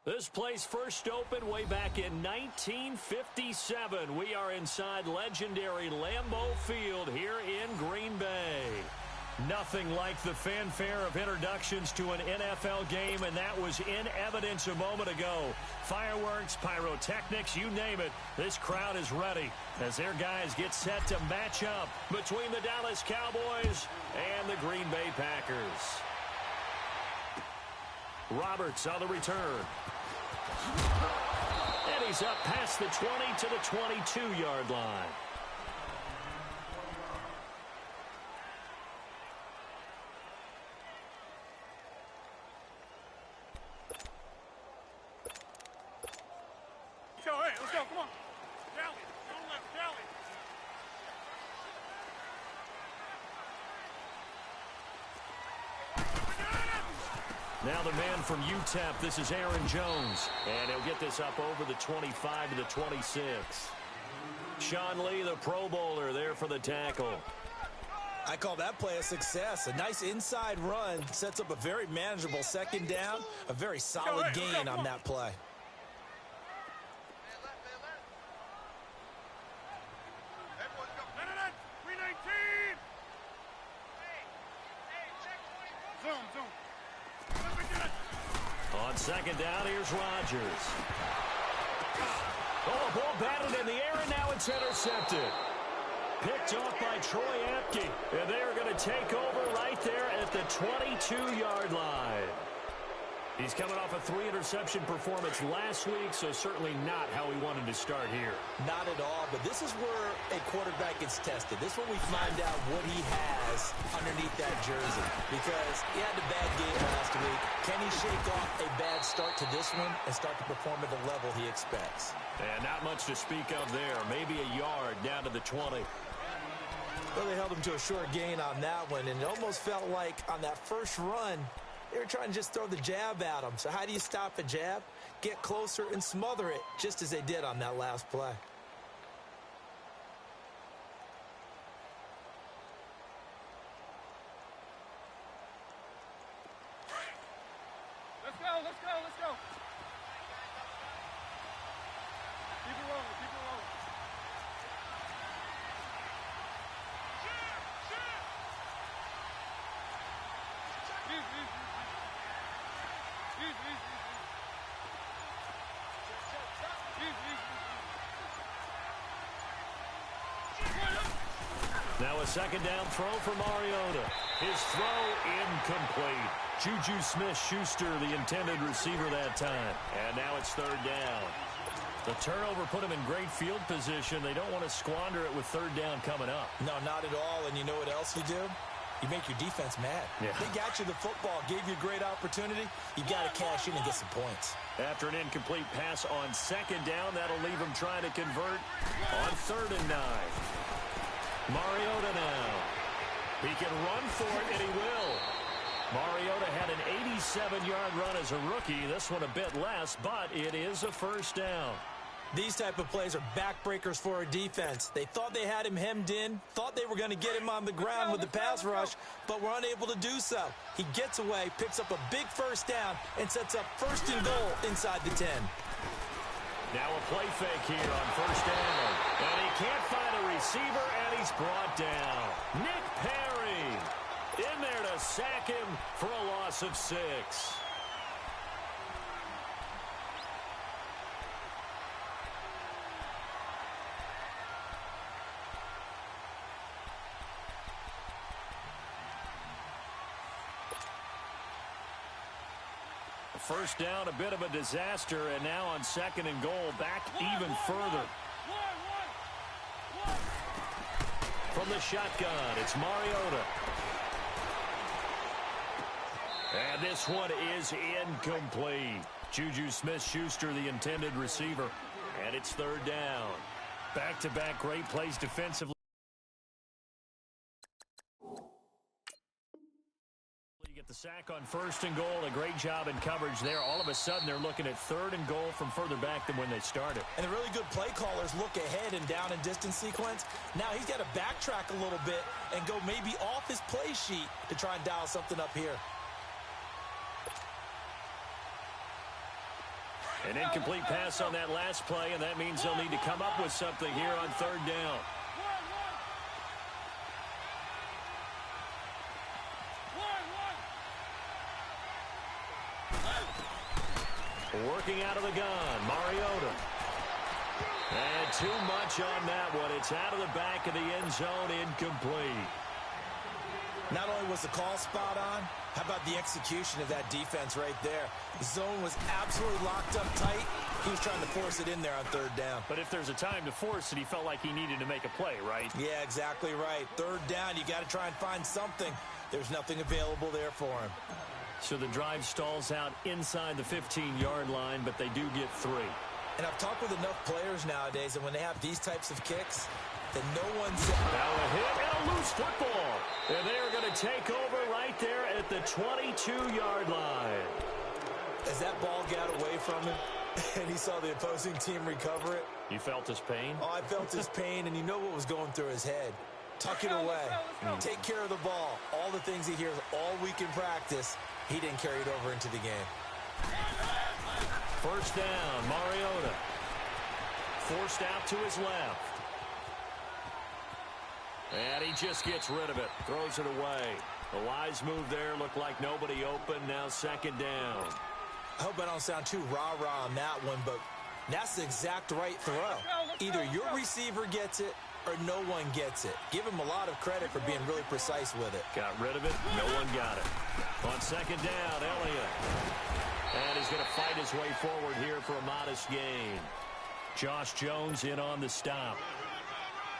This place first opened way back in 1957. We are inside legendary Lambeau Field here in Green Bay. Nothing like the fanfare of introductions to an NFL game, and that was in evidence a moment ago. Fireworks, pyrotechnics, you name it. This crowd is ready as their guys get set to match up between the Dallas Cowboys and the Green Bay Packers. Roberts on the return. And he's up past the 20 to the 22-yard line. Let's go, come on. Rally, don't left, rally. Now the man from UTEP, this is Aaron Jones. And he'll get this up over the 25 to the 26. Sean Lee, the Pro Bowler, there for the tackle. I call that play a success. A nice inside run sets up a very manageable second down. A very solid gain on that play. On second down, here's Rodgers. Oh, the ball batted in the air, and now it's intercepted. Picked off by Troy Apke, and they are going to take over right there at the 22-yard line. He's coming off a 3-interception performance last week, so certainly not how he wanted to start here. Not at all, but this is where a quarterback gets tested. This is where we find out what he has underneath that jersey, because he had a bad game last week. Can he shake off a bad start to this one and start to perform at the level he expects? And not much to speak of there. Maybe a yard down to the 20. Well, they held him to a short gain on that one, and it almost felt like on that first run, they were trying to just throw the jab at him. So how do you stop a jab? Get closer and smother it, just as they did on that last play. Let's go, let's go, let's go. Keep it rolling, keep it rolling. Now a second down throw for Mariota. His throw incomplete. Juju Smith-Schuster, the intended receiver that time. And now it's third down. The turnover put him in great field position. They don't want to squander it with third down coming up. No, not at all. And you know what else you do? You make your defense mad. Yeah. They got you the football, gave you a great opportunity. You got to cash in and get some points. After an incomplete pass on second down, that'll leave him trying to convert on 3rd and 9. Mariota now. He can run for it, and he will. Mariota had an 87-yard run as a rookie. This one a bit less, but it is a first down. These type of plays are backbreakers for a defense. They thought they had him hemmed in, thought they were going to get him on the ground with the pass rush, but were unable to do so. He gets away, picks up a big first down, and sets up 1st and goal inside the 10. Now a play fake here on first down. And he can't find a receiver, and he's brought down. Nick Perry in there to sack him for a loss of 6. First down, a bit of a disaster, and now on 2nd and goal, back even further. From the shotgun, it's Mariota. And this one is incomplete. Juju Smith-Schuster, the intended receiver. And it's 3rd down. Back-to-back great plays defensively. The sack on 1st and goal, a great job in coverage there. All of a sudden, they're looking at 3rd and goal from further back than when they started. And the really good play callers look ahead and down and distance sequence. Now he's got to backtrack a little bit and go maybe off his play sheet to try and dial something up here. An incomplete pass on that last play, and that means they'll need to come up with something here on third down. Working out of the gun, Mariota. And too much on that one. It's out of the back of the end zone, incomplete. Not only was the call spot on, how about the execution of that defense right there? The zone was absolutely locked up tight. He was trying to force it in there on third down. But if there's a time to force it, he felt like he needed to make a play, right? Yeah, exactly right. Third down, you got to try and find something. There's nothing available there for him. So the drive stalls out inside the 15-yard line, but they do get 3. And I've talked with enough players nowadays, and when they have these types of kicks, then no one's... Now a hit and a loose football. And they're going to take over right there at the 22-yard line. As that ball got away from him, and he saw the opposing team recover it. You felt his pain? Oh, I felt his pain, and you know what was going through his head. Tuck it away. Take care of the ball. All the things he hears all week in practice, he didn't carry it over into the game. First down, Mariota. Forced out to his left. And he just gets rid of it. Throws it away. A wise move there. Looked like nobody open. Now second down. I hope I don't sound too rah-rah on that one, but that's the exact right throw. Either your receiver gets it or no one gets it. Give him a lot of credit for being really precise with it. Got rid of it. No one got it. On second down, Elliott. And he's going to fight his way forward here for a modest gain. Josh Jones in on the stop.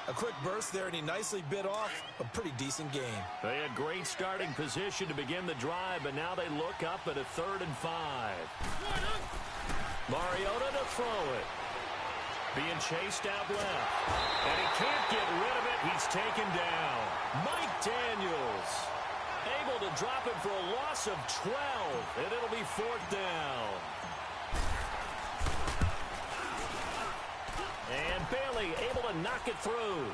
A quick burst there, and he nicely bit off a pretty decent game. They had great starting position to begin the drive, but now they look up at a 3rd and 5. Mariota to throw it. Being chased out left. And he can't get rid of it. He's taken down. Mike Daniels able to drop it for a loss of 12, and it'll be 4th down. And Bailey able to knock it through.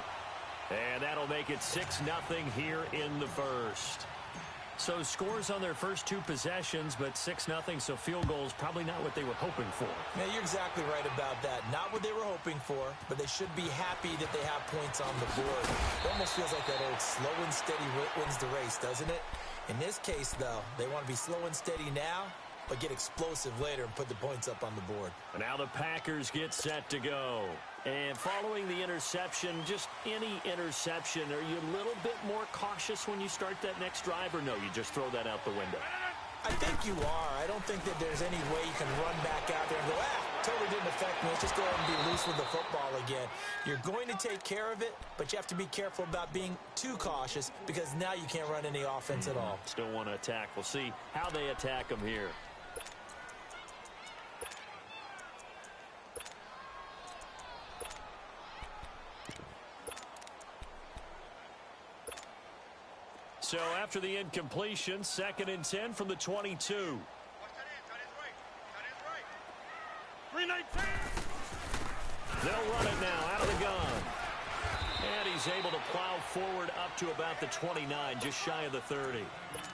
And that'll make it 6-0 here in the first. So scores on their first 2 possessions, but 6-0, so field goals probably not what they were hoping for. Yeah, you're exactly right about that. Not what they were hoping for, but they should be happy that they have points on the board. It almost feels like that old slow and steady wins the race, doesn't it? In this case, though, they want to be slow and steady now, but get explosive later and put the points up on the board. And now the Packers get set to go. And following the interception, just any interception, are you a little bit more cautious when you start that next drive, or no, you just throw that out the window? I think you are. I don't think that there's any way you can run back out there and go, totally didn't affect me. Let's just go ahead and be loose with the football again. You're going to take care of it, but you have to be careful about being too cautious because now you can't run any offense at all. Still want to attack. We'll see how they attack them here. So after the incompletion, 2nd and 10 from the 22. 319. They'll run it now out of the gun. And he's able to plow forward up to about the 29, just shy of the 30.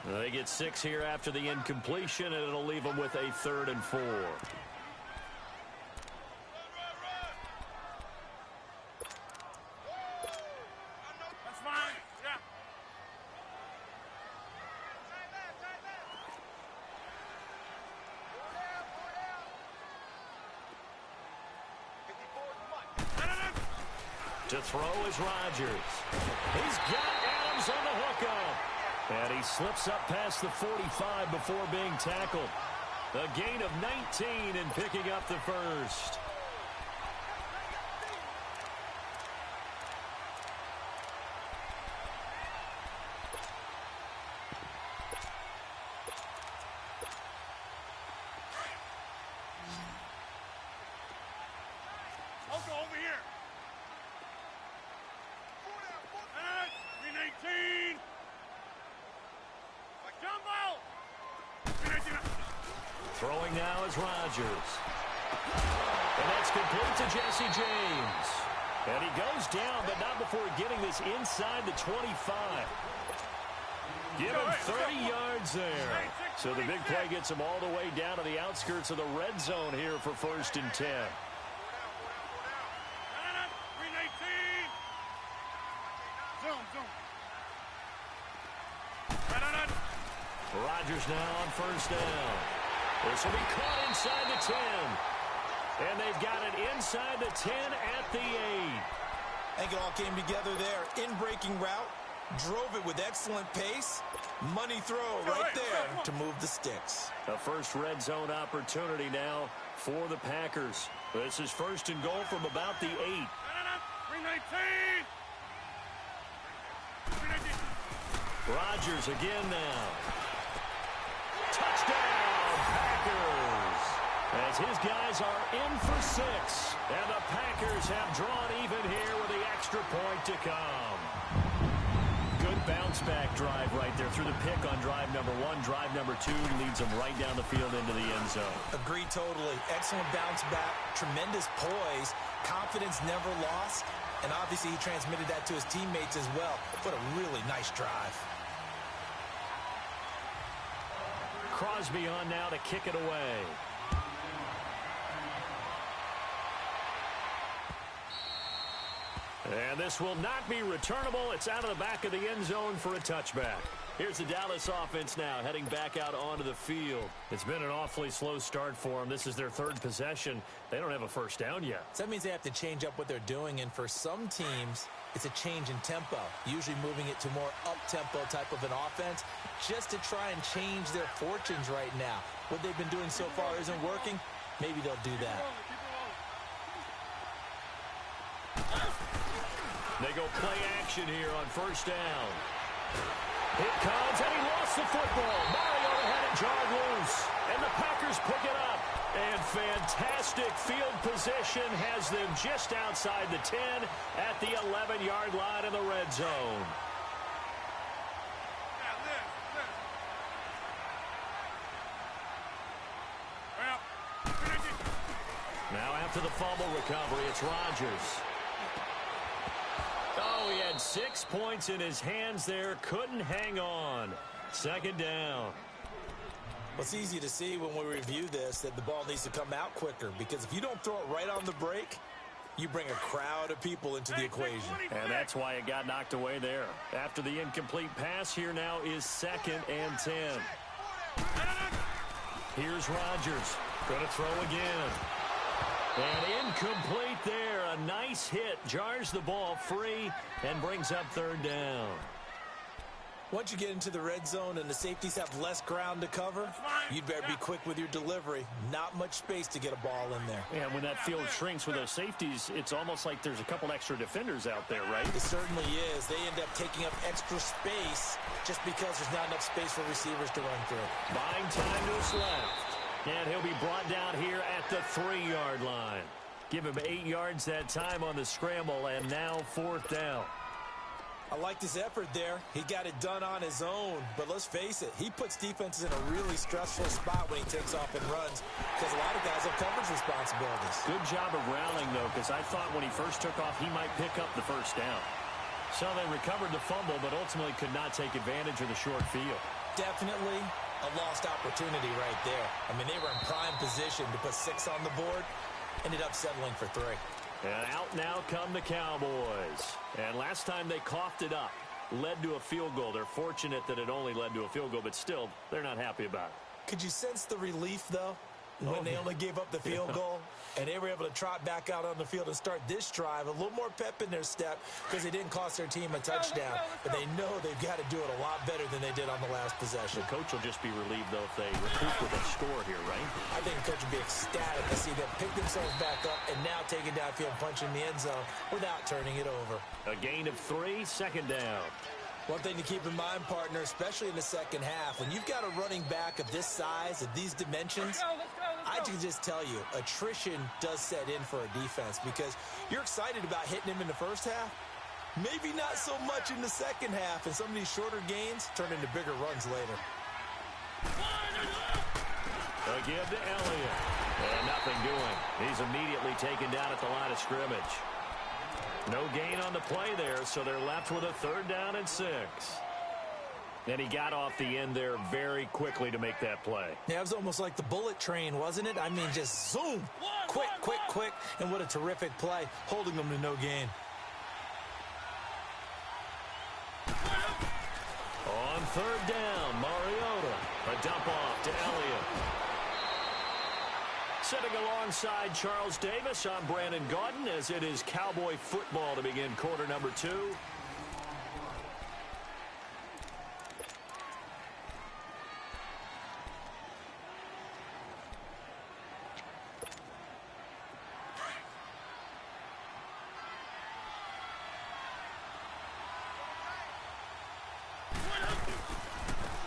They get 6 here after the incompletion, and it'll leave them with a 3rd and 4. To throw is Rodgers. He's got Adams on the hookup. And he slips up past the 45 before being tackled. A gain of 19 and picking up the first. Over here. 319. Jumbo. Throwing now is Rodgers. And that's complete to Jesse James. And he goes down, but not before getting this inside the 25. Give him 30 yards there. So the big play gets him all the way down to the outskirts of the red zone here for 1st and 10. Rodgers now on 1st down. This will be caught inside the 10. And they've got it inside the 10 at the 8. I think it all came together there. In-breaking route. Drove it with excellent pace. Money throw right there to move the sticks. A first red zone opportunity now for the Packers. This is 1st and goal from about the 8. 319. Rodgers again now. Touchdown, Packers. As his guys are in for 6. And the Packers have drawn even here with the extra point to come. Good bounce-back drive right there through the pick on drive number 1. Drive number 2 leads them right down the field into the end zone. Agree totally. Excellent bounce-back, tremendous poise, confidence never lost, and obviously he transmitted that to his teammates as well. What a really nice drive. Crosby on now to kick it away. And this will not be returnable. It's out of the back of the end zone for a touchback. Here's the Dallas offense now heading back out onto the field. It's been an awfully slow start for them. This is their 3rd possession. They don't have a first down yet. So that means they have to change up what they're doing, and for some teams, it's a change in tempo, usually moving it to more up-tempo type of an offense just to try and change their fortunes right now. What they've been doing so far isn't working. Maybe they'll do that. They go play action here on 1st down. Here comes, and he lost the football. Mariota had it jarred loose, and the Packers pick it up. And fantastic field position has them just outside the 10 at the 11-yard line in the red zone. Now after the fumble recovery, it's Rodgers. Oh, he had 6 points in his hands there. Couldn't hang on. 2nd down. Well, it's easy to see when we review this that the ball needs to come out quicker, because if you don't throw it right on the break, you bring a crowd of people into the equation. And that's why it got knocked away there. After the incomplete pass, here now is 2nd and 10. Here's Rodgers. Going to throw again. And incomplete there. A nice hit. Jars the ball free and brings up 3rd down. Once you get into the red zone and the safeties have less ground to cover, you'd better be quick with your delivery. Not much space to get a ball in there. And when that field shrinks with those safeties, it's almost like there's a couple extra defenders out there, right? It certainly is. They end up taking up extra space just because there's not enough space for receivers to run through. Buying time to his left. And he'll be brought down here at the 3-yard line. Give him 8 yards that time on the scramble, and now 4th down. I liked his effort there. He got it done on his own. But let's face it, he puts defenses in a really stressful spot when he takes off and runs, because a lot of guys have coverage responsibilities. Good job of rallying, though, because I thought when he first took off, he might pick up the 1st down. So they recovered the fumble, but ultimately could not take advantage of the short field. Definitely a lost opportunity right there. I mean, they were in prime position to put 6 on the board. Ended up settling for 3. And out now come the Cowboys. And last time they coughed it up, led to a field goal. They're fortunate that it only led to a field goal, but still, they're not happy about it. Could you sense the relief, though, when they only gave up the field goal? And they were able to trot back out on the field and start this drive. A little more pep in their step because they didn't cost their team a touchdown. But they know they've got to do it a lot better than they did on the last possession. The coach will just be relieved, though, if they recoup with a score here, right? I think the coach would be ecstatic to see them pick themselves back up and now take it downfield, punching the end zone without turning it over. A gain of 3, 2nd down. One thing to keep in mind, partner, especially in the second half, when you've got a running back of this size, of these dimensions, I can just tell you, attrition does set in for a defense because you're excited about hitting him in the first half. Maybe not so much in the second half, and some of these shorter gains turn into bigger runs later. A give to Elliott. And nothing doing. He's immediately taken down at the line of scrimmage. No gain on the play there, so they're left with a 3rd down and 6. And he got off the end there very quickly to make that play. Yeah, it was almost like the bullet train, wasn't it? I mean, just zoom. Quick, quick, quick. And what a terrific play, holding them to no gain. On third down, Mariota. A dump off to Elliott. Sitting alongside Charles Davis, I'm Brandon Gaudin as it is Cowboy football to begin quarter number 2.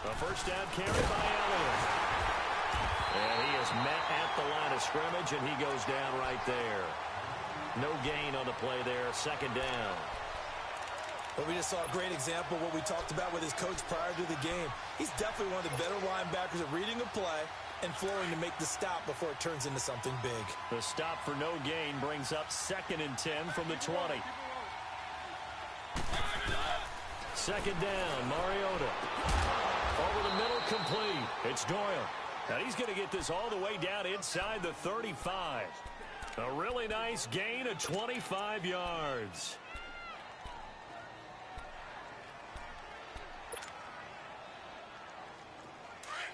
A first down carry by Elliott. And he is met at the line of scrimmage, and he goes down right there. No gain on the play there. Second down. Well, we just saw a great example of what we talked about with his coach prior to the game. He's definitely one of the better linebackers at reading a play and flowing to make the stop before it turns into something big. The stop for no gain brings up 2nd and 10 from the 20. Second down, Mariota. Over the middle, complete. It's Doyle. Now he's going to get this all the way down inside the 35. A really nice gain of 25 yards.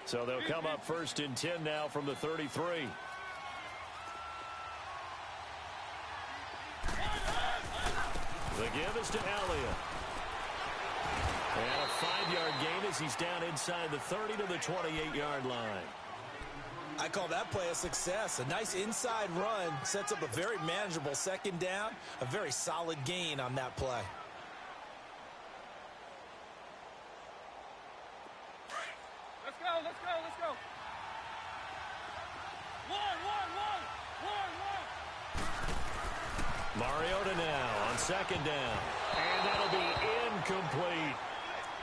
So they'll come up 1st and 10 now from the 33. The give is to Elliott. And a 5-yard gain as he's down inside the 30 to the 28-yard line. I call that play a success. A nice inside run sets up a very manageable second down. A very solid gain on that play. Let's go, let's go, let's go. One. Mariota now on second down. And that'll be incomplete.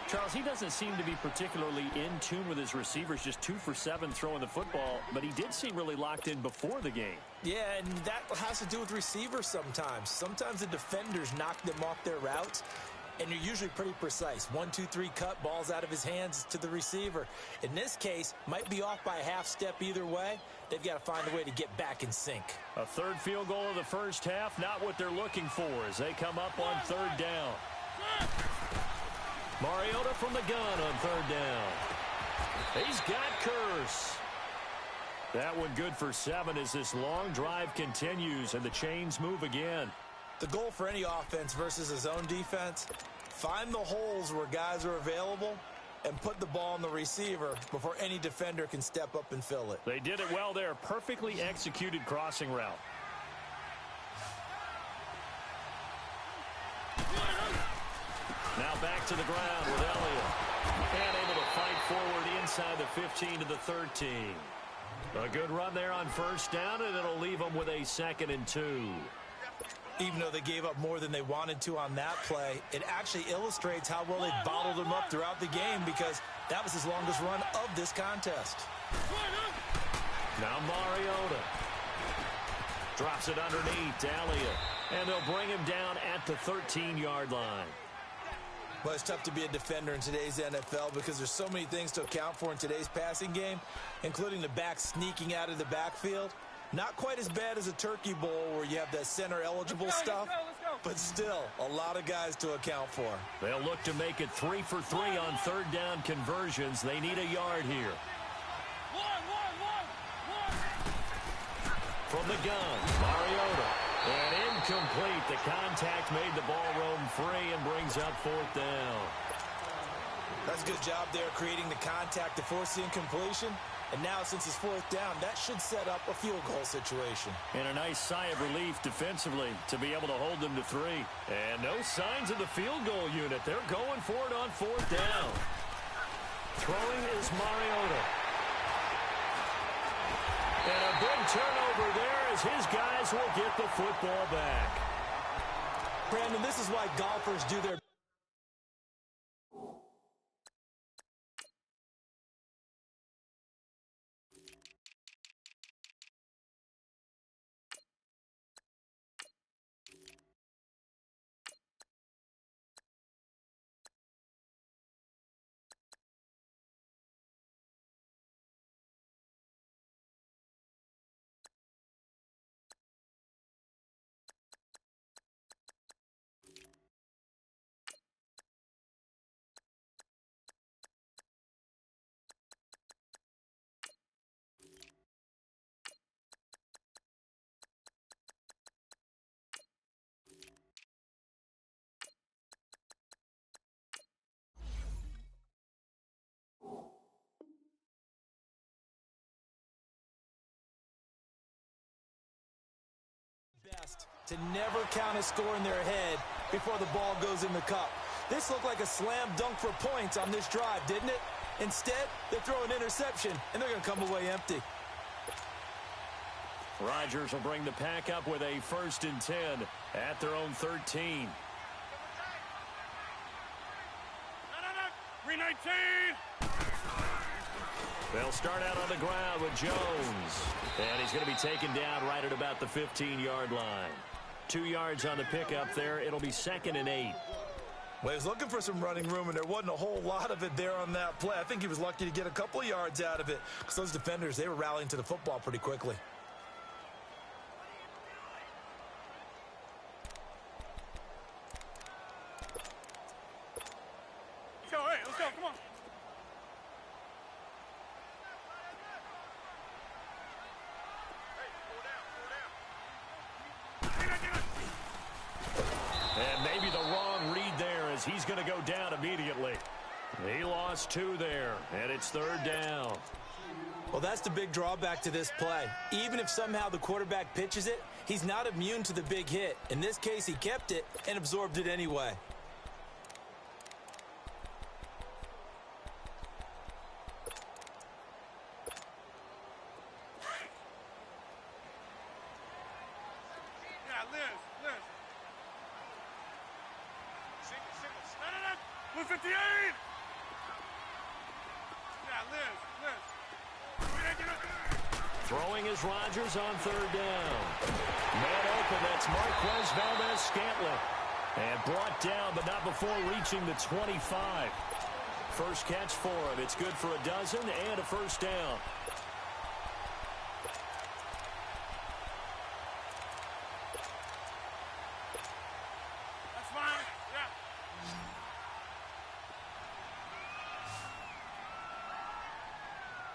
Charles, he doesn't seem to be particularly in tune with his receivers, just 2 for 7 throwing the football, but he did seem really locked in before the game. Yeah, and that has to do with receivers sometimes. Sometimes the defenders knock them off their routes, and you're usually pretty precise. 1, 2, 3 cut, balls out of his hands to the receiver. In this case, might be off by a half step either way. They've got to find a way to get back in sync. A third field goal of the first half, not what they're looking for as they come up on third down. Mariota from the gun on third down. He's got Curse. That one good for 7 as this long drive continues and the chains move again. The goal for any offense versus a zone defense, find the holes where guys are available and put the ball on the receiver before any defender can step up and fill it. They did it well there. Perfectly executed crossing route. Now back to the ground with Elliott. And able to fight forward inside the 15 to the 13. A good run there on first down, and it'll leave them with a 2nd and 2. Even though they gave up more than they wanted to on that play, it actually illustrates how well they bottled him up throughout the game because that was his longest run of this contest. Now Mariota. Drops it underneath to Elliott. And they'll bring him down at the 13-yard line. Well, it's tough to be a defender in today's NFL because there's so many things to account for in today's passing game, including the back sneaking out of the backfield. Not quite as bad as a turkey bowl where you have that center-eligible stuff, but still a lot of guys to account for. They'll look to make it 3 for 3 on third down conversions. They need a yard here. From the gun, Mariota. And incomplete. The contact made the ball roam free and brings up 4th down. That's a good job there creating the contact to force the incompletion. And now since it's 4th down, that should set up a field goal situation. And a nice sigh of relief defensively to be able to hold them to 3. And no signs of the field goal unit. They're going for it on 4th down. Throwing is Mariota. And a big turnover there as his guys will get the football back. Brandon, this is why golfers do their best to never count a score in their head before the ball goes in the cup. This looked like a slam dunk for points on this drive, didn't it? Instead, they throw an interception, and they're going to come away empty. Rodgers will bring the pack up with a 1st and 10 at their own 13. 319. They'll start out on the ground with Jones. And he's going to be taken down right at about the 15-yard line. 2 yards on the pickup there. It'll be 2nd and 8. Well, he was looking for some running room, and there wasn't a whole lot of it there on that play. I think he was lucky to get a couple of yards out of it because those defenders, they were rallying to the football pretty quickly. Let's go, hey, let's go, come on. And maybe the wrong read there as he's going to go down immediately. He lost 2 there, and it's 3rd down. Well, that's the big drawback to this play. Even if somehow the quarterback pitches it, he's not immune to the big hit. In this case, he kept it and absorbed it anyway. Yeah, Liz. 158. Yeah, Liz. Throwing is Rodgers on 3rd down. Man open, that's Marquez Valdez-Scantling. And brought down, but not before reaching the 25. First catch for him. It's good for a dozen and a 1st down. That's fine. Yeah.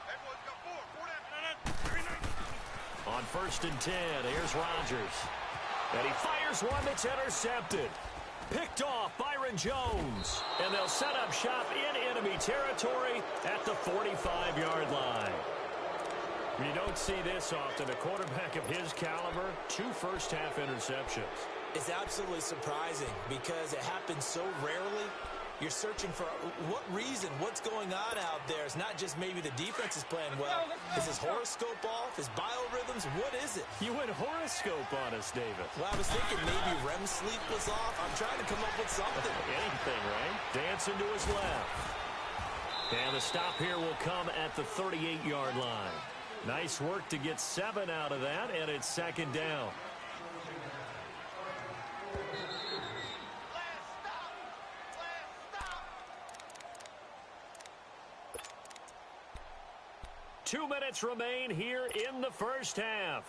Hey, boys, got 4 down. On 1st and 10, here's Rodgers. And he fires one that's intercepted. Picked off Byron Jones. And they'll set up shop in enemy territory at the 45-yard line. You don't see this often. A quarterback of his caliber, 2 first-half interceptions. It's absolutely surprising because it happens so rarely. You're searching for what reason, what's going on out there. It's not just maybe the defense is playing well. Is his horoscope off? His biorhythms? What is it? You went horoscope on us, David. Well, I was thinking maybe REM sleep was off. I'm trying to come up with something. Anything, right? Dancing to his left. And the stop here will come at the 38-yard line. Nice work to get 7 out of that, and it's 2nd down. Two minutes remain here in the first half.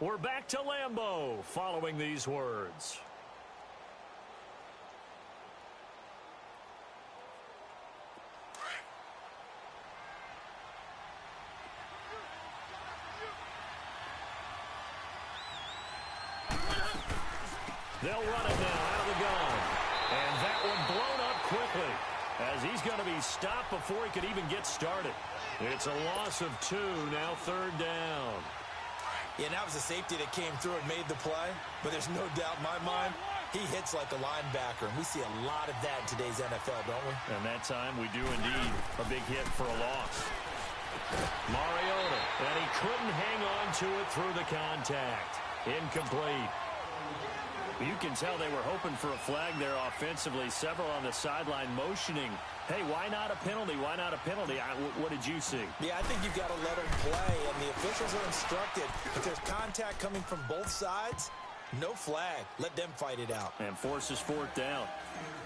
We're back to Lambeau following these words. They'll run it now out of the gun. And that one blown up quickly as he's going to be stopped before he could even get started. It's a loss of 2, now 3rd down. Yeah, and that was a safety that came through and made the play. But there's no doubt in my mind, he hits like a linebacker. And we see a lot of that in today's NFL, don't we? And that time we do indeed. A big hit for a loss. Mariota, and he couldn't hang on to it through the contact. Incomplete. You can tell they were hoping for a flag there offensively. Several on the sideline motioning. Hey, why not a penalty? Why not a penalty? What did you see? Yeah, I think you've got to let them play, and the officials are instructed. If there's contact coming from both sides, no flag. Let them fight it out. And forces 4th down.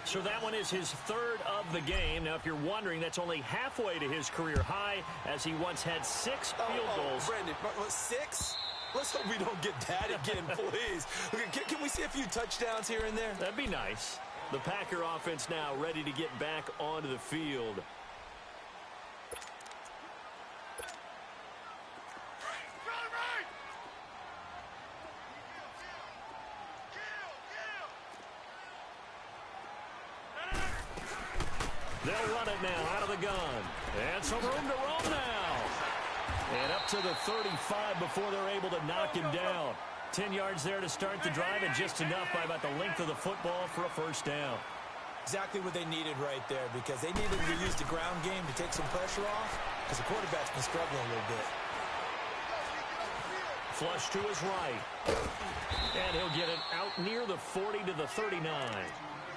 So that one is his 3rd of the game. Now, if you're wondering, that's only halfway to his career high, as he once had 6 field goals. Brandon, 6? Let's hope we don't get that again, please. Can we see a few touchdowns here and there? That'd be nice. The Packer offense now ready to get back onto the field. They'll run it now out of the gun. And some room to roam now. And up to the 35 before they're able to knock him down. 10 yards there to start the drive, and just enough by about the length of the football for a first down. Exactly what they needed right there, because they needed to use the ground game to take some pressure off, because the quarterback's been struggling a little bit. Flush to his right. And he'll get it out near the 40 to the 39.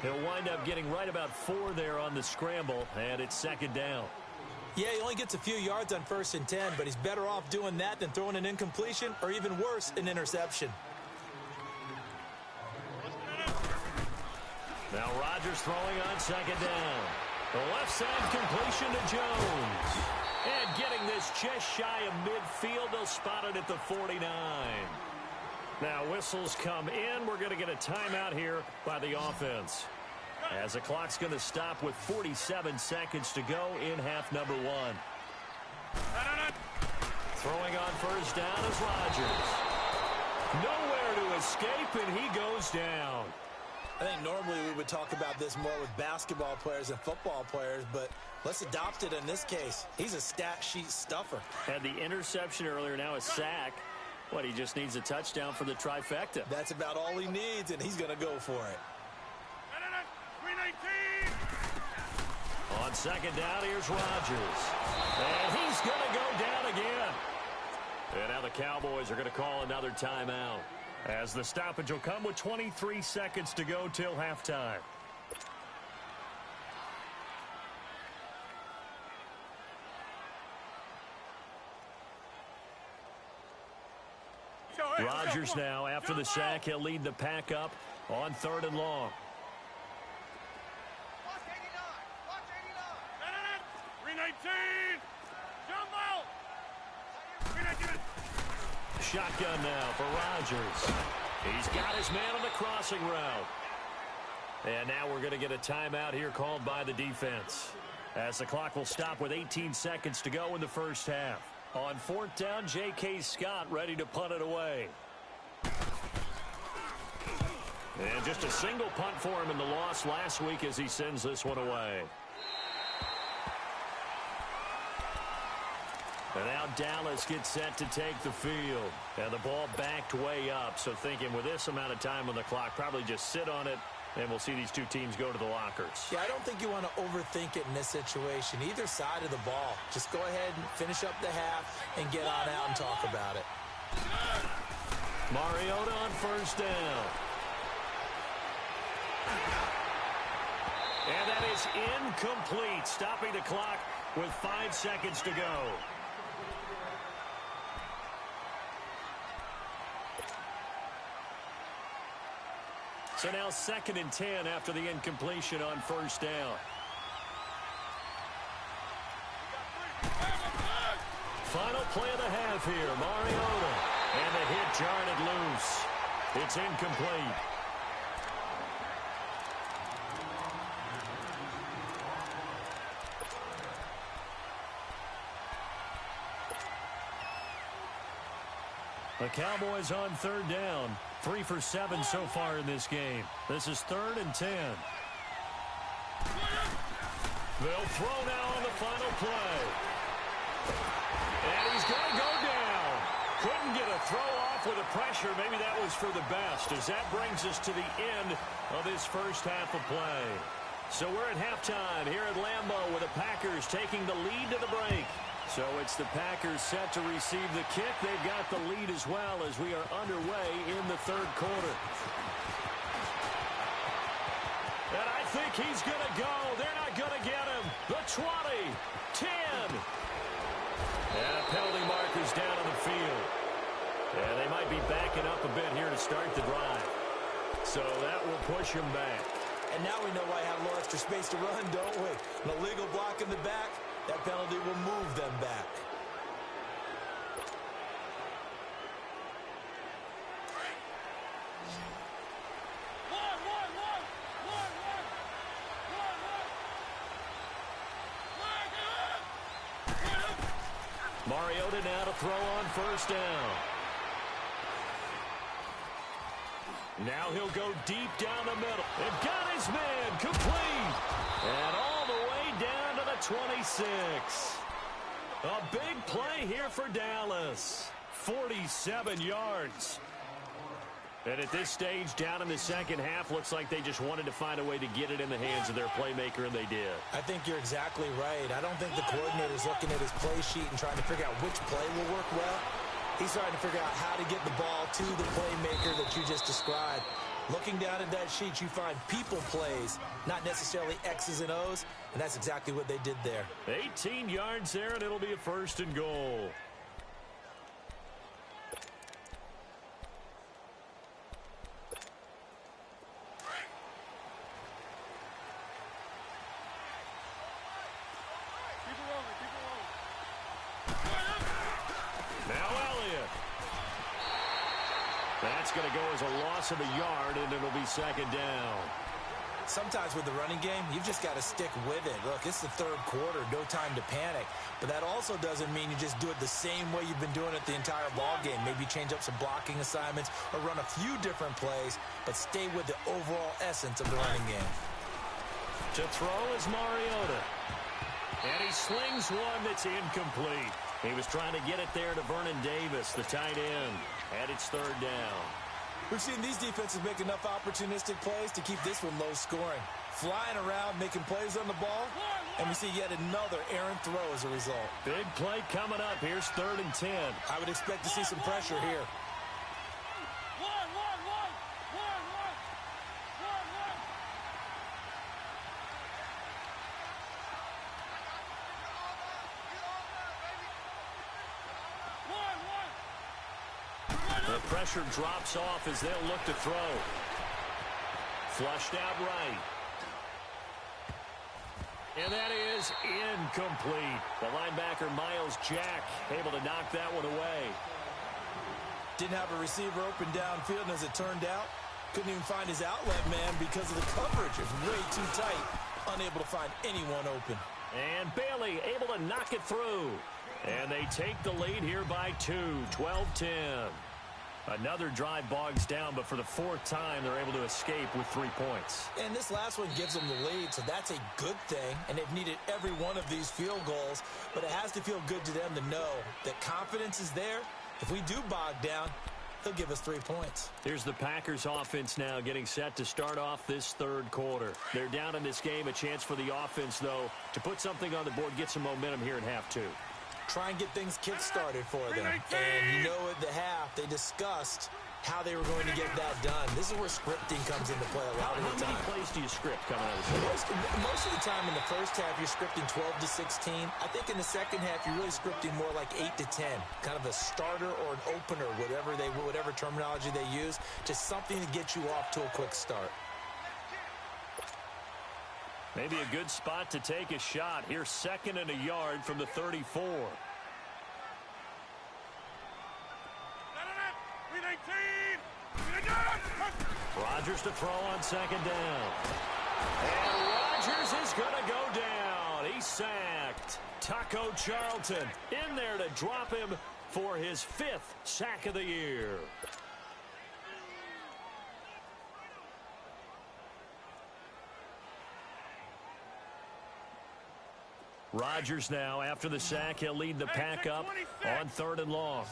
He'll wind up getting right about 4 there on the scramble, and it's second down. Yeah, he only gets a few yards on 1st and 10, but he's better off doing that than throwing an incompletion, or even worse, an interception. Now Rodgers throwing on second down. The left side completion to Jones. And getting this just shy of midfield, they'll spot it at the 49. Now whistles come in. We're going to get a timeout here by the offense, as the clock's going to stop with 47 seconds to go in half number 1. Throwing on first down is Rodgers. Nowhere to escape, and he goes down. I think normally we would talk about this more with basketball players and football players, but let's adopt it in this case. He's a stat sheet stuffer. Had the interception earlier, now a sack. What, he just needs a touchdown for the trifecta. That's about all he needs, and he's going to go for it. On second down, here's Rodgers. And he's going to go down again. And now the Cowboys are going to call another timeout, as the stoppage will come with 23 seconds to go till halftime. Rodgers now, after the sack, he'll lead the pack up on 3rd and long. Shotgun now for Rodgers. He's got his man on the crossing route. And now we're going to get a timeout here called by the defense, as the clock will stop with 18 seconds to go in the first half. On 4th down, J.K. Scott ready to punt it away. And just a single punt for him in the loss last week as he sends this one away. And now Dallas gets set to take the field. And the ball backed way up. So thinking with this amount of time on the clock, probably just sit on it, and we'll see these two teams go to the lockers. Yeah, I don't think you want to overthink it in this situation. Either side of the ball. Just go ahead and finish up the half and get on out and talk about it. Mariota on first down. And that is incomplete, stopping the clock with 5 seconds to go. So now 2nd and 10 after the incompletion on first down. Final play of the half here, Mariota. And the hit jarred it loose. It's incomplete. The Cowboys on 3rd down. 3 for 7 so far in this game. This is 3rd and 10. They'll throw now on the final play. And he's going to go down. Couldn't get a throw off with the pressure. Maybe that was for the best, as that brings us to the end of this first half of play. So we're at halftime here at Lambeau with the Packers taking the lead to the break. So it's the Packers set to receive the kick. They've got the lead as well as we are underway in the 3rd quarter. And I think he's going to go. They're not going to get him. The 20, 10. And a penalty marker's down on the field. And they might be backing up a bit here to start the drive. So that will push him back. And now we know why I have a little extra space to run, don't we? An illegal block in the back. That penalty will move them back. Mariota now to throw on first down. Now he'll go deep down the middle. And got his man complete. And all the way down to the 26. A big play here for Dallas. 47 yards. And at this stage, down in the second half, looks like they just wanted to find a way to get it in the hands of their playmaker, and they did. I think you're exactly right. I don't think the coordinator's looking at his play sheet and trying to figure out which play will work well. He's trying to figure out how to get the ball to the playmaker that you just described. Looking down at that sheet, you find people plays, not necessarily X's and O's, and that's exactly what they did there. 18 yards there, and it'll be a 1st and goal. That's going to go as a loss of a yard, and it'll be 2nd down. Sometimes with the running game, you've just got to stick with it. Look, it's the 3rd quarter, no time to panic. But that also doesn't mean you just do it the same way you've been doing it the entire ball game. Maybe change up some blocking assignments or run a few different plays, but stay with the overall essence of the running game. To throw is Mariota. And he slings one that's incomplete. He was trying to get it there to Vernon Davis, the tight end. And it's 3rd down. We've seen these defenses make enough opportunistic plays to keep this one low scoring. Flying around, making plays on the ball, and we see yet another errant throw as a result. Big play coming up. Here's 3rd and 10. I would expect to see some pressure here. The pressure drops off as they'll look to throw. Flushed out right. And that is incomplete. The linebacker, Miles Jack, able to knock that one away. Didn't have a receiver open downfield, and as it turned out, couldn't even find his outlet man because of the coverage. It was way too tight. Unable to find anyone open. And Bailey able to knock it through. And they take the lead here by 2, 12-10. Another drive bogs down, but for the 4th time, they're able to escape with 3 points. And this last one gives them the lead, so that's a good thing. And they've needed every one of these field goals, but it has to feel good to them to know that confidence is there. If we do bog down, they'll give us 3 points. Here's the Packers offense now getting set to start off this 3rd quarter. They're down in this game. A chance for the offense, though, to put something on the board, get some momentum here in half 2. Try and get things kick-started for them. And you know at the half, they discussed how they were going to get that done. This is where scripting comes into play a lot of the time. How many plays do you script coming out of the Most of the time in the first half, you're scripting 12 to 16. I think in the second half, you're really scripting more like 8 to 10. Kind of a starter or an opener, whatever terminology they use. Just something to get you off to a quick start. Maybe a good spot to take a shot. Here's 2nd and a yard from the 34. Rodgers to throw on 2nd down. And Rodgers is going to go down. He's sacked. Taco Charlton in there to drop him for his 5th sack of the year. Rodgers now, after the sack, he'll lead the pack up on 3rd and long.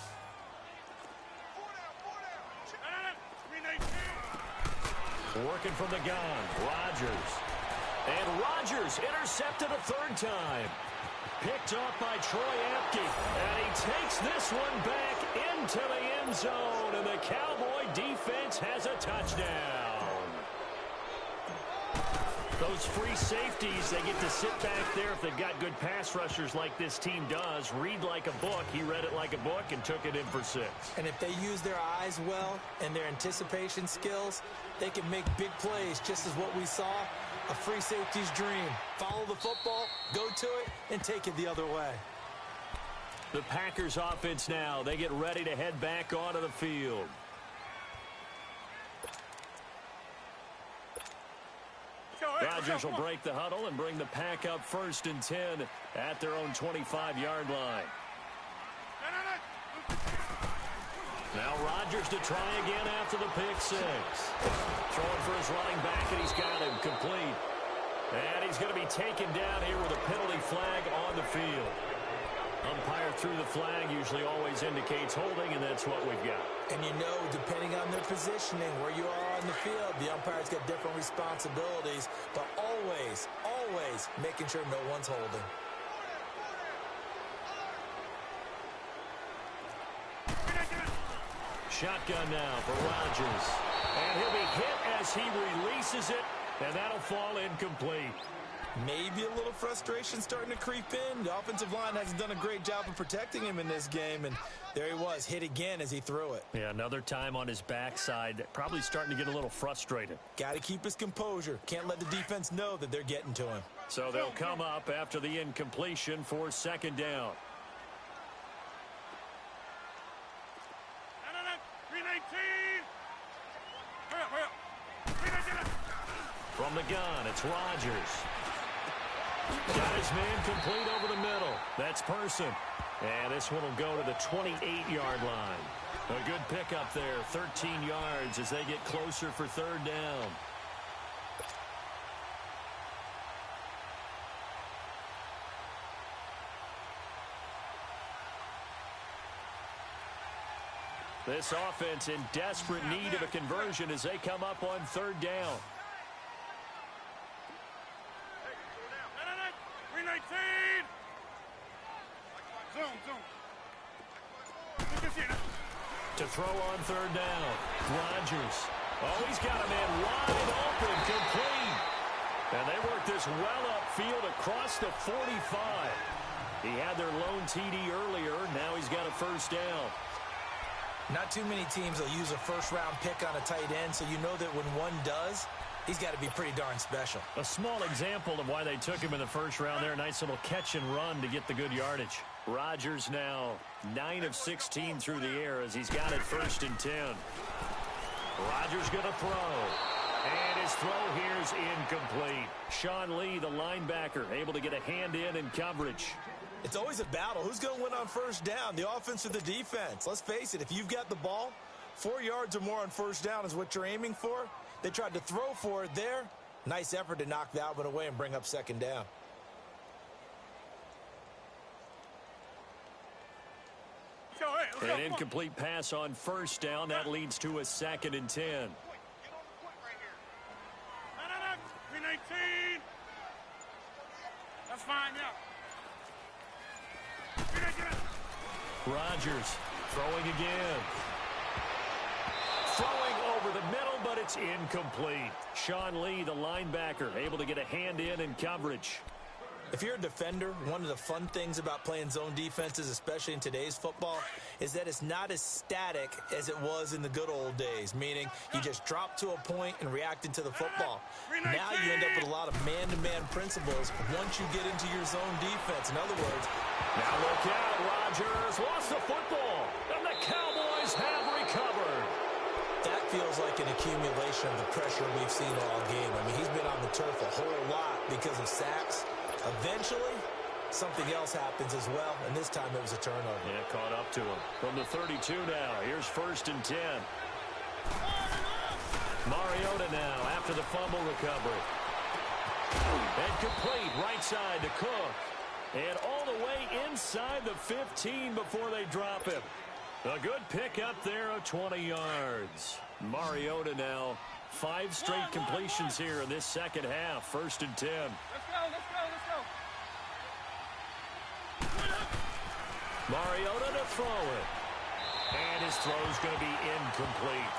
Working from the gun, Rodgers. And Rodgers intercepted a 3rd time. Picked off by Troy Apke. And he takes this one back into the end zone. And the Cowboy defense has a touchdown. Those free safeties, they get to sit back there if they've got good pass rushers like this team does. Read like a book. He read it like a book and took it in for 6. And if they use their eyes well and their anticipation skills, they can make big plays, just as what we saw, a free safety's dream. Follow the football, go to it, and take it the other way. The Packers offense now, they get ready to head back onto the field. Rodgers will break the huddle and bring the pack up 1st and 10 at their own 25-yard line. Now Rodgers to try again after the pick 6. Throwing for his running back, and he's got him complete. And he's going to be taken down here with a penalty flag on the field. Umpire through the flag usually always indicates holding, and that's what we've got. And you know, depending on their positioning, where you are on the field, the umpire's got different responsibilities, but always, always making sure no one's holding. Shotgun now for Rodgers. And he'll be hit as he releases it, and that'll fall incomplete. Maybe a little frustration starting to creep in. The offensive line hasn't done a great job of protecting him in this game, and there he was, hit again as he threw it. Yeah, another time on his backside, probably starting to get a little frustrated. Got to keep his composure. Can't let the defense know that they're getting to him. So they'll come up after the incompletion for second down. From the gun, it's Rodgers. Got his man complete over the middle. That's Person. And this one will go to the 28-yard line. A good pickup there, 13 yards as they get closer for third down. This offense in desperate need of a conversion as they come up on third down. To throw on third down, Rodgers. Oh, he's got a man wide open, complete. And they work this well upfield across the 45. He had their lone TD earlier. Now he's got a first down. Not too many teams will use a first-round pick on a tight end, so you know that when one does, he's got to be pretty darn special. A small example of why they took him in the first round there. Nice little catch and run to get the good yardage. Rodgers now 9 of 16 through the air as he's got it first and 10. Rodgers going to throw. And his throw here is incomplete. Sean Lee, the linebacker, able to get a hand in coverage. It's always a battle. Who's going to win on first down, the offense or the defense? Let's face it, if you've got the ball, 4 yards or more on first down is what you're aiming for. They tried to throw for it there. Nice effort to knock that one away and bring up second down. An incomplete pass on first down. That leads to a second and 10. That's fine, yeah. Rodgers throwing again. Throwing over the middle, but it's incomplete. Sean Lee, the linebacker, able to get a hand in coverage. If you're a defender, one of the fun things about playing zone defenses, especially in today's football, is that it's not as static as it was in the good old days, meaning you just drop to a point and reacted to the football. Now you end up with a lot of man-to-man principles once you get into your zone defense. In other words, now look out, Rodgers lost the football, and the Cowboys have recovered. That feels like an accumulation of the pressure we've seen all game. I mean, he's been on the turf a whole lot because of sacks. Eventually, something else happens as well, and this time it was a turnover. Yeah, caught up to him. From the 32 now, here's first and 10. Mariota now after the fumble recovery. And complete right side to Cook. And all the way inside the 15 before they drop him. A good pickup there of 20 yards. Mariota now 5 straight completions here in this second half. First and 10. Let's go, let's go, let's go. Mariota to throw it. And his throw's going to be incomplete.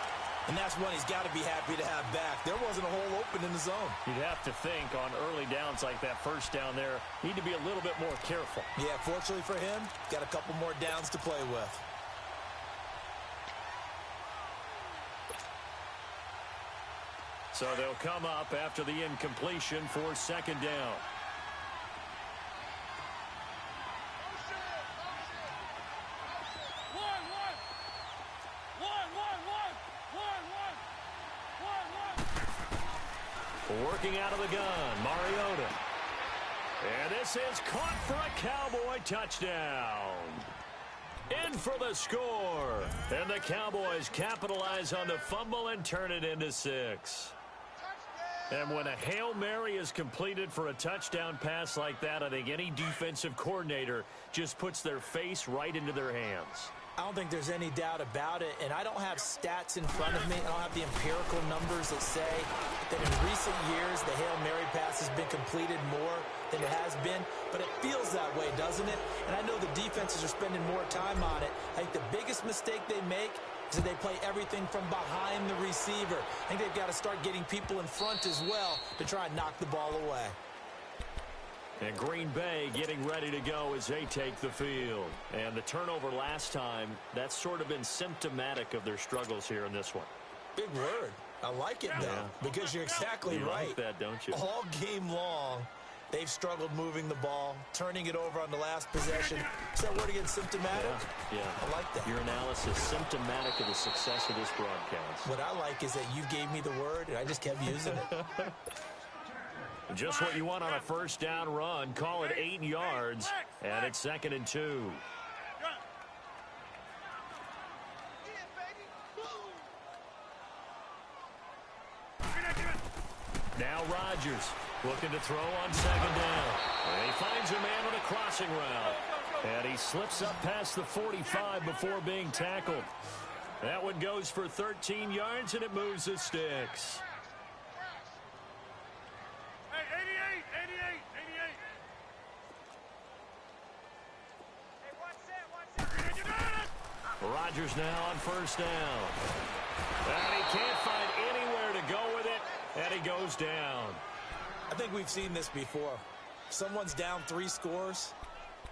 And that's one he's got to be happy to have back. There wasn't a hole open in the zone. You'd have to think on early downs like that first down there, need to be a little bit more careful. Yeah, fortunately for him, got a couple more downs to play with. So they'll come up after the incompletion for second down. Working out of the gun, Mariota. And this is caught for a Cowboy touchdown. In for the score. And the Cowboys capitalize on the fumble and turn it into 6. And when a Hail Mary is completed for a touchdown pass like that, I think any defensive coordinator just puts their face right into their hands. I don't think there's any doubt about it, and I don't have stats in front of me. I don't have the empirical numbers that say that in recent years the Hail Mary pass has been completed more than it has been, but it feels that way, doesn't it? And I know the defenses are spending more time on it. I think the biggest mistake they make is that they play everything from behind the receiver. I think they've got to start getting people in front as well to try and knock the ball away. And Green Bay getting ready to go as they take the field. And the turnover last time, that's sort of been symptomatic of their struggles here in this one. Big word. I like it, though, because you're exactly right. You like that, don't you? All game long, they've struggled moving the ball, turning it over on the last possession. Is that word again, symptomatic? Yeah. I like that. Your analysis, symptomatic of the success of this broadcast. What I like is that you gave me the word, and I just kept using it. Just what you want on a first down run. Call it 8 yards, and it's 2nd and 2. Now Rodgers looking to throw on 2nd down. And he finds a man on a crossing route. And he slips up past the 45 before being tackled. That one goes for 13 yards, and it moves the sticks. Rodgers now on first down. And he can't find anywhere to go with it, and he goes down. I think we've seen this before. Someone's down 3 scores.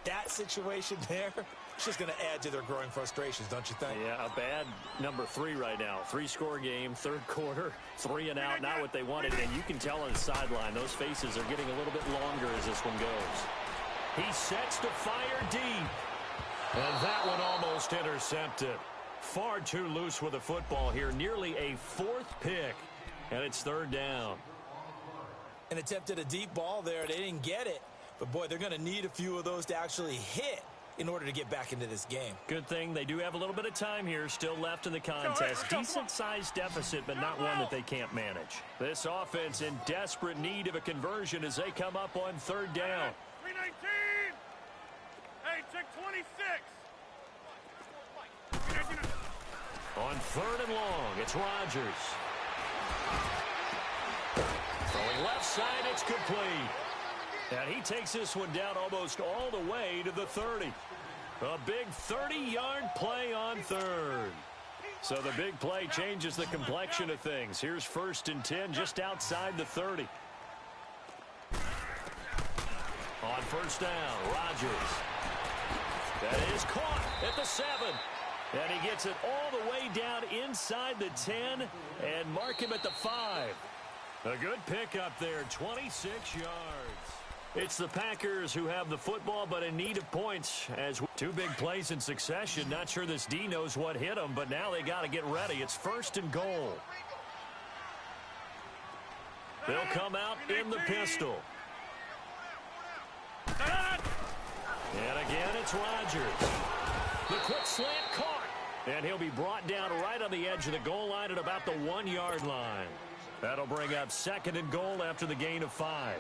That situation there, it's just going to add to their growing frustrations, don't you think? Yeah, a bad number 3 right now. 3-score game, 3rd quarter, 3 and out, not what they wanted. And you can tell on the sideline, those faces are getting a little bit longer as this one goes. He sets to fire deep. And that one almost intercepted. Far too loose with the football here. Nearly a 4th pick. And it's 3rd down. And attempted a deep ball there. They didn't get it. But, boy, they're going to need a few of those to actually hit in order to get back into this game. Good thing they do have a little bit of time here still left in the contest. Decent-sized deficit, but not one that they can't manage. This offense in desperate need of a conversion as they come up on 3rd down. 319! Hey, check 26! On 3rd and long, it's Rodgers. Throwing left side, it's complete. And he takes this one down almost all the way to the 30. A big 30-yard play on 3rd. So the big play changes the complexion of things. Here's 1st and 10 just outside the 30. On first down, Rodgers. That is caught at the 7. And he gets it all the way down inside the 10 and mark him at the 5. A good pickup there, 26 yards. It's the Packers who have the football, but in need of points as 2 big plays in succession. Not sure this D knows what hit them, but now they got to get ready. It's 1st and goal. They'll come out in the pistol. And again, it's Rodgers. The quick slant caught. And he'll be brought down right on the edge of the goal line at about the 1-yard line. That'll bring up 2nd and goal after the gain of 5.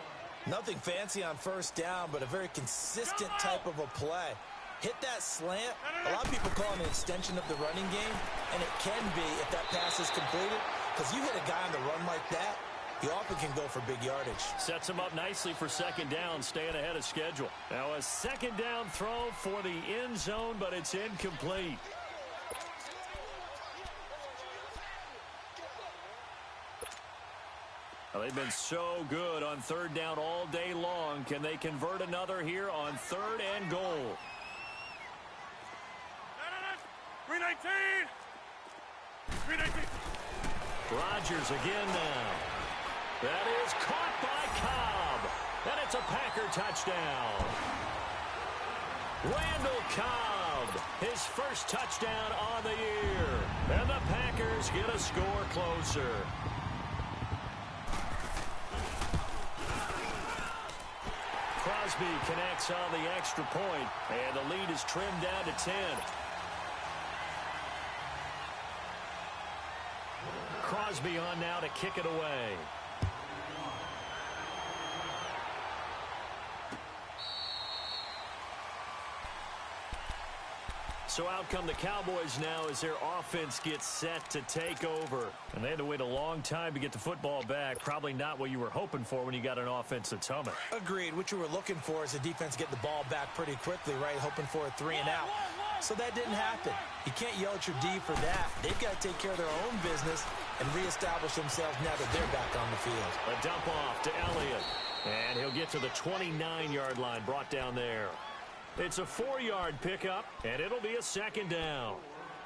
Nothing fancy on first down, but a very consistent type of a play. Hit that slant. A lot of people call it an extension of the running game, and it can be if that pass is completed, because you hit a guy on the run like that, you often can go for big yardage. Sets him up nicely for 2nd down, staying ahead of schedule. Now a 2nd down throw for the end zone, but it's incomplete. Well, they've been so good on 3rd down all day long. Can they convert another here on 3rd and goal? 319! 319! Rodgers again now. That is caught by Cobb. And it's a Packer touchdown. Randall Cobb, his first touchdown on the year. And the Packers get a score closer. Crosby connects on the extra point, and the lead is trimmed down to 10. Crosby on now to kick it away. So out come the Cowboys now as their offense gets set to take over. And they had to wait a long time to get the football back. Probably not what you were hoping for when you got an offense that's humming. Agreed. What you were looking for is the defense get the ball back pretty quickly, right? Hoping for a 3 and out. So that didn't happen. You can't yell at your D for that. They've got to take care of their own business and reestablish themselves now that they're back on the field. A dump off to Elliott. And he'll get to the 29-yard line, brought down there. It's a 4-yard pickup, and it'll be a second down.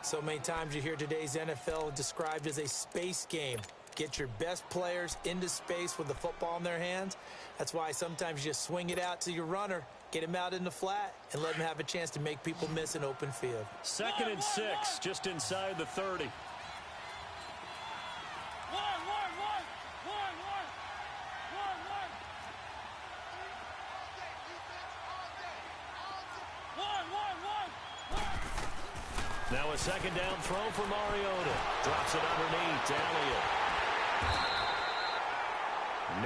So many times you hear today's NFL described as a space game. Get your best players into space with the football in their hands. That's why sometimes you just swing it out to your runner, get him out in the flat, and let him have a chance to make people miss an open field. 2nd and 6, just inside the 30. Now a second down throw for Mariota. Drops it underneath to Elliott.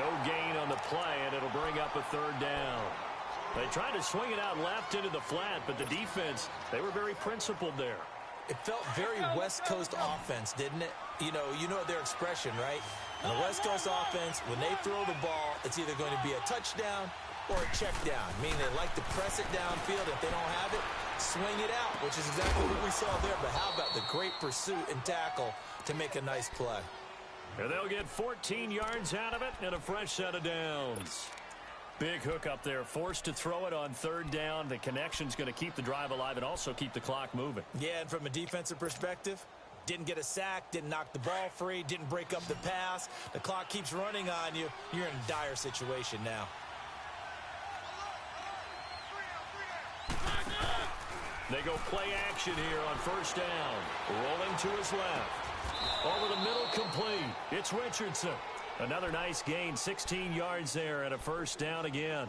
No gain on the play, and it'll bring up a 3rd down. They tried to swing it out left into the flat, but the defense, they were very principled there. It felt very West Coast offense, didn't it? You know their expression, right? On the West Coast offense, when they throw the ball, it's either going to be a touchdown or a check down, meaning they like to press it downfield. If they don't have it, swing it out, which is exactly what we saw there. But how about the great pursuit and tackle to make a nice play? And they'll get 14 yards out of it and a fresh set of downs. Big hook up there, forced to throw it on 3rd down. The connection's going to keep the drive alive and also keep the clock moving. Yeah, and from a defensive perspective, didn't get a sack, didn't knock the ball free, didn't break up the pass. The clock keeps running on you. You're in a dire situation now. They go play action here on 1st down. Rolling to his left. Over the middle, complete. It's Richardson. Another nice gain, 16 yards there and a 1st down again.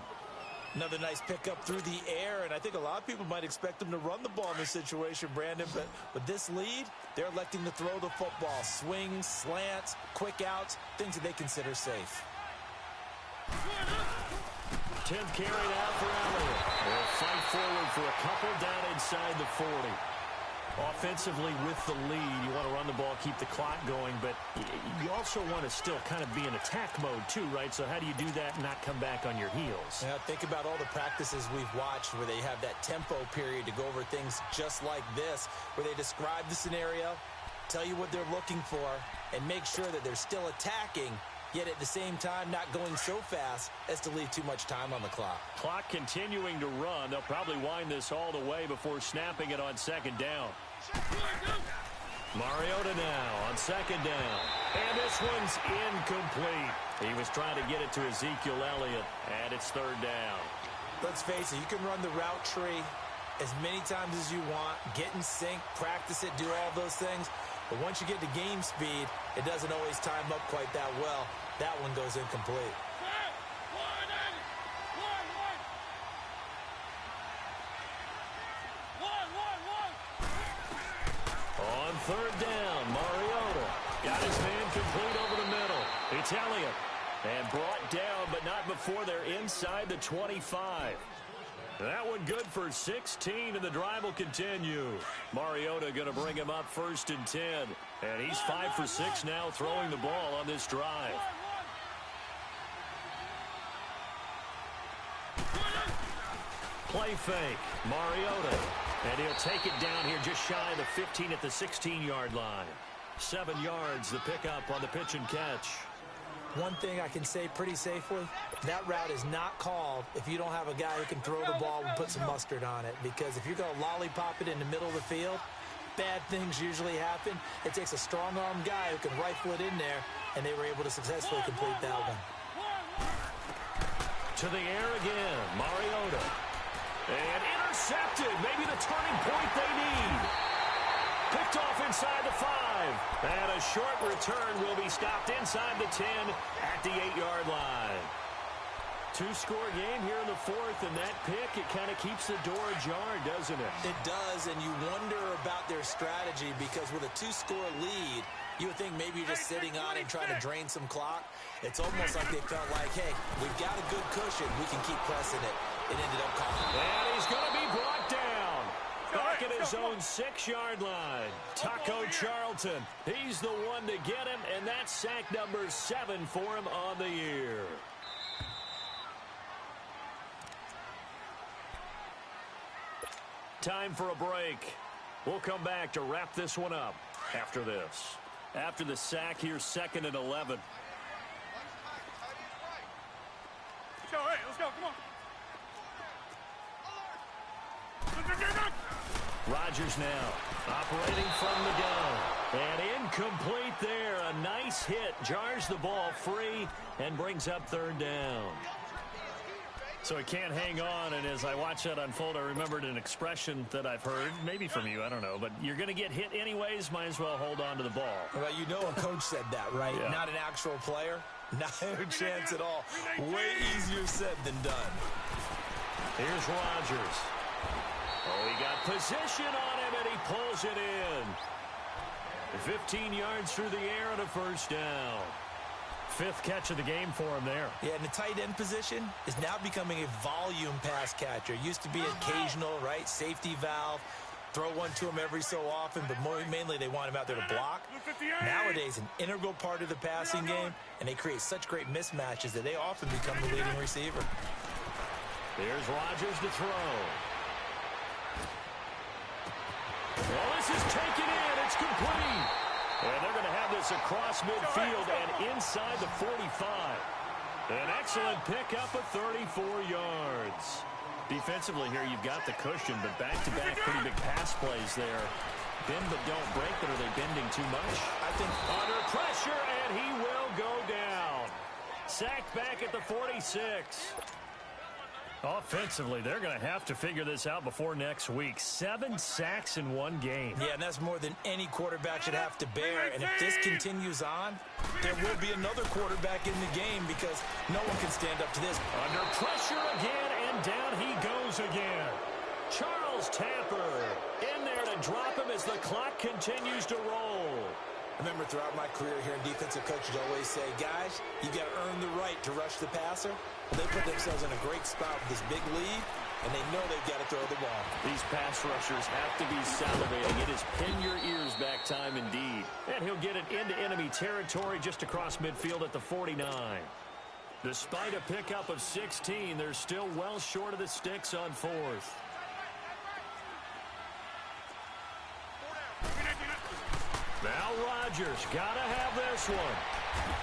Another nice pickup through the air, and I think a lot of people might expect them to run the ball in this situation, Brandon, but with this lead, they're electing to throw the football. Swings, slants, quick outs, things that they consider safe. 10th carry now for Elliott. They'll fight forward for a couple down inside the 40. Offensively with the lead, you want to run the ball, keep the clock going, but you also want to still kind of be in attack mode too, right? So how do you do that and not come back on your heels? Yeah, think about all the practices we've watched where they have that tempo period to go over things just like this, where they describe the scenario, tell you what they're looking for, and make sure that they're still attacking, yet at the same time not going so fast as to leave too much time on the clock. Clock continuing to run. They'll probably wind this all the way before snapping it on 2nd down. Mariota now on 2nd down. And this one's incomplete. He was trying to get it to Ezekiel Elliott, and it's 3rd down. Let's face it, you can run the route tree as many times as you want, get in sync, practice it, do all those things. But once you get to game speed, it doesn't always time up quite that well. That one goes incomplete. On 3rd down, Mariota got his man complete over the middle. It's Elliott. And brought down, but not before they're inside the 25. That one good for 16, and the drive will continue. Mariota going to bring him up 1st and 10. And he's 5 for 6 now throwing the ball on this drive. Play fake, Mariota. And he'll take it down here just shy of the 15 at the 16-yard line. 7 yards, the pickup on the pitch and catch. One thing I can say pretty safely, that route is not called if you don't have a guy who can throw the ball and put some mustard on it. Because if you're going to lollipop it in the middle of the field, bad things usually happen. It takes a strong-arm guy who can rifle it in there, and they were able to successfully complete that one. To the air again, Mariota. And intercepted, maybe the turning point they need. Picked off inside the 5. And a short return will be stopped inside the 10 at the 8-yard line. 2-score game here in the 4th, and that pick, it kind of keeps the door ajar, doesn't it? It does, and you wonder about their strategy because with a 2-score lead, you would think maybe you're just sitting on it and trying to drain some clock. It's almost like they felt like, hey, we've got a good cushion. We can keep pressing it. It ended up costing. And he's going to be brought down. Back at his own 6-yard line. Taco Charlton. He's the one to get him, and that's sack number 7 for him on the year. Time for a break. We'll come back to wrap this one up after this. After the sack, here's 2nd and 11. Let's go, come on. Rodgers now operating from the gun. And incomplete there. A nice hit. Jars the ball free and brings up 3rd down. So he can't hang on, and as I watch that unfold, I remembered an expression that I've heard, maybe from you, I don't know, but you're going to get hit anyways, might as well hold on to the ball. Well, you know a coach said that, right? Yeah. Not an actual player. Not a chance at all. Way easier said than done. Here's Rodgers. Oh, he got position on him, and he pulls it in. 15 yards through the air and a 1st down. 5th catch of the game for him there. Yeah, and the tight end position is now becoming a volume pass catcher. Used to be occasional, right? Safety valve. Throw one to him every so often, but mainly they want him out there to block. Nowadays, an integral part of the passing game, and they create such great mismatches that they often become the leading receiver. Here's Rodgers to throw. Well, this is taken in. It's complete. And they're going to have this across midfield and inside the 45. An excellent pickup of 34 yards. Defensively here, you've got the cushion, but back-to-back pretty big pass plays there. Bend but don't break, but are they bending too much? I think under pressure, and he will go down. Sacked back at the 46. Offensively, they're going to have to figure this out before next week. 7 sacks in one game. Yeah, and that's more than any quarterback should have to bear. And if this continues on, there will be another quarterback in the game because no one can stand up to this. Under pressure again, and down he goes again. Charles Tapper in there to drop him as the clock continues to roll. I remember throughout my career here in defensive coaches always say, guys, you got to earn the right to rush the passer. They put themselves in a great spot with this big lead, and they know they've got to throw the ball. These pass rushers have to be salivating. It is pin your ears back time indeed. And he'll get it into enemy territory just across midfield at the 49. Despite a pickup of 16, they're still well short of the sticks on 4th. Now Rodgers got to have this one.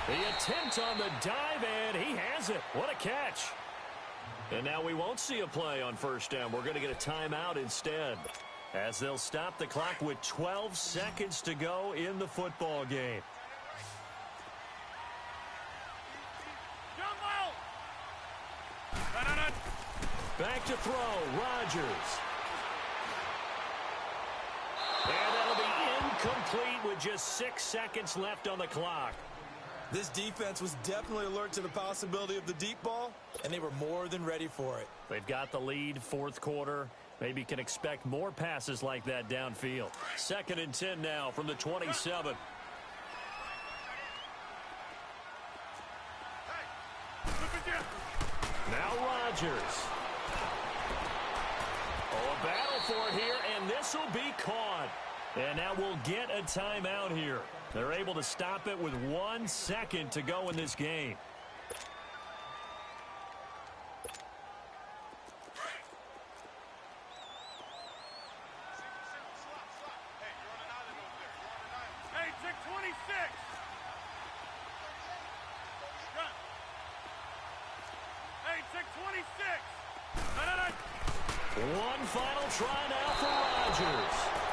The attempt on the dive, and he has it. What a catch. And now we won't see a play on 1st down. We're going to get a timeout instead, as they'll stop the clock with 12 seconds to go in the football game. Back to throw, Rodgers. And that'll be incomplete with just 6 seconds left on the clock. This defense was definitely alert to the possibility of the deep ball, and they were more than ready for it. They've got the lead, 4th quarter. Maybe can expect more passes like that downfield. 2nd and 10 now from the 27. Now Rodgers. Oh, a battle for it here, and this will be caught. And now we'll get a timeout here. They're able to stop it with 1 second to go in this game. Hey, check 26. Hey, check 26. One final try now for Rodgers.